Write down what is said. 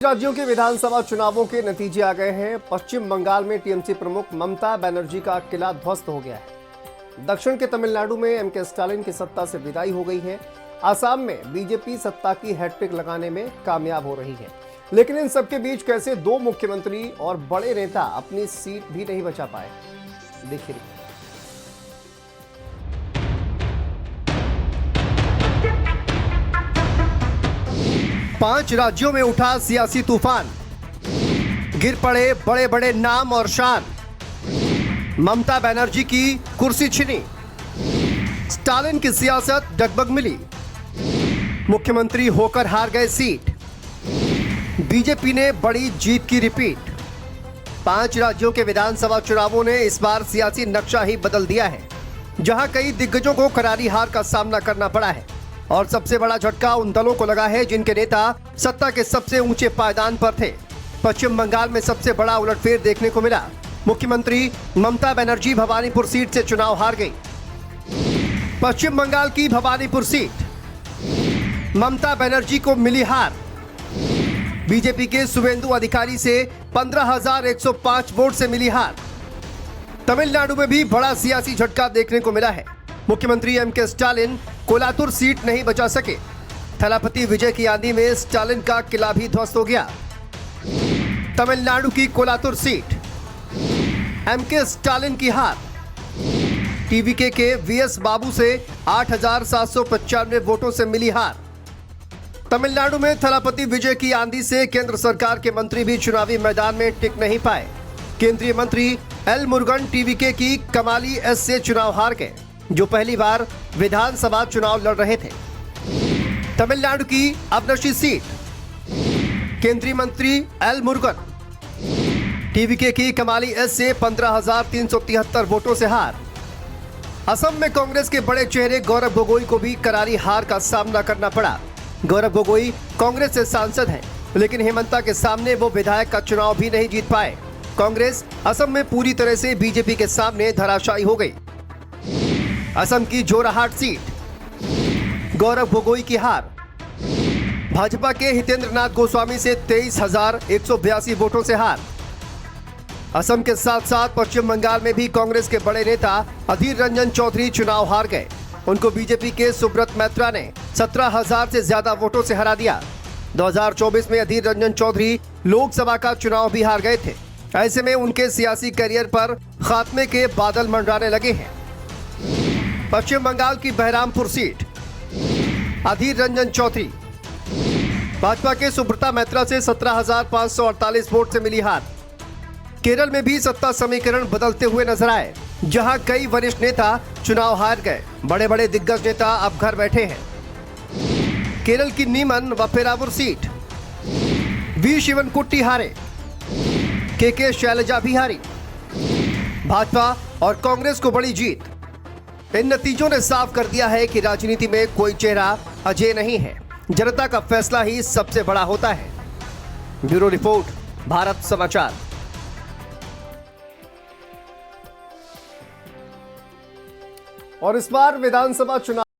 राज्यों के विधानसभा चुनावों के नतीजे आ गए हैं। पश्चिम बंगाल में टीएमसी प्रमुख ममता बनर्जी का किला ध्वस्त हो गया है। दक्षिण के तमिलनाडु में एमके स्टालिन की सत्ता से विदाई हो गई है। आसाम में बीजेपी सत्ता की हैट्रिक लगाने में कामयाब हो रही है। लेकिन इन सबके बीच कैसे दो मुख्यमंत्री और बड़े नेता अपनी सीट भी नहीं बचा पाए, देखिए। 5 राज्यों में उठा सियासी तूफान, गिर पड़े बड़े बड़े नाम और शान। ममता बनर्जी की कुर्सी छिनी, स्टालिन की सियासत डगमग मिली, मुख्यमंत्री होकर हार गए सीट। बीजेपी ने बड़ी जीत की रिपीट। 5 राज्यों के विधानसभा चुनावों ने इस बार सियासी नक्शा ही बदल दिया है, जहां कई दिग्गजों को करारी हार का सामना करना पड़ा है। और सबसे बड़ा झटका उन दलों को लगा है जिनके नेता सत्ता के सबसे ऊंचे पायदान पर थे। पश्चिम बंगाल में सबसे बड़ा उलटफेर देखने को मिला। मुख्यमंत्री ममता बनर्जी भवानीपुर सीट से चुनाव हार गई। पश्चिम बंगाल की भवानीपुर सीट, ममता बनर्जी को मिली हार। बीजेपी के शुभेंदु अधिकारी से 15,105 वोट से मिली हार। तमिलनाडु में भी बड़ा सियासी झटका देखने को मिला है। मुख्यमंत्री एमके स्टालिन कोलातुर सीट नहीं बचा सके। थलापति विजय की आंधी में स्टालिन का किला भी ध्वस्त हो गया। तमिलनाडु की कोलातुर सीट, एमके स्टालिन की हार। टीवीके के वीएस बाबू से 8,795 वोटों से मिली हार। तमिलनाडु में थलापति विजय की आंधी से केंद्र सरकार के मंत्री भी चुनावी मैदान में टिक नहीं पाए। केंद्रीय मंत्री एल मुरुगन टीवीके की कमाली एस से चुनाव हार गए, जो पहली बार विधानसभा चुनाव लड़ रहे थे। तमिलनाडु की अबनशी सीट, केंद्रीय मंत्री एल मुरुगन टीवीके की कमाली एस से 15,373 वोटों से हार। असम में कांग्रेस के बड़े चेहरे गौरव गोगोई को भी करारी हार का सामना करना पड़ा। गौरव गोगोई कांग्रेस से सांसद हैं, लेकिन हेमंता के सामने वो विधायक का चुनाव भी नहीं जीत पाए। कांग्रेस असम में पूरी तरह से बीजेपी के सामने धराशायी हो गई। असम की जोरहाट सीट, गौरव गोगोई की हार। भाजपा के हितेंद्र नाथ गोस्वामी से 23,182 वोटों से हार। असम के साथ साथ पश्चिम बंगाल में भी कांग्रेस के बड़े नेता अधीर रंजन चौधरी चुनाव हार गए। उनको बीजेपी के सुब्रत मैत्रा ने 17,000 से ज्यादा वोटों से हरा दिया। 2024 में अधीर रंजन चौधरी लोकसभा का चुनाव भी हार गए थे। ऐसे में उनके सियासी करियर पर खात्मे के बादल मंडराने लगे हैं। पश्चिम बंगाल की बहरामपुर सीट, अधीर रंजन चौधरी। भाजपा के सुब्रता मैत्रा से 17,548 वोट से मिली हार। केरल में भी सत्ता समीकरण बदलते हुए नजर आए, जहां कई वरिष्ठ नेता चुनाव हार गए। बड़े बड़े दिग्गज नेता अब घर बैठे हैं। केरल की नीमन व पेरावूर सीट, वी शिवनकुट्टी हारे, के शैलजा भी हारी। भाजपा और कांग्रेस को बड़ी जीत। इन नतीजों ने साफ कर दिया है कि राजनीति में कोई चेहरा अजय नहीं है। जनता का फैसला ही सबसे बड़ा होता है। ब्यूरो रिपोर्ट, भारत समाचार। और इस बार विधानसभा चुनाव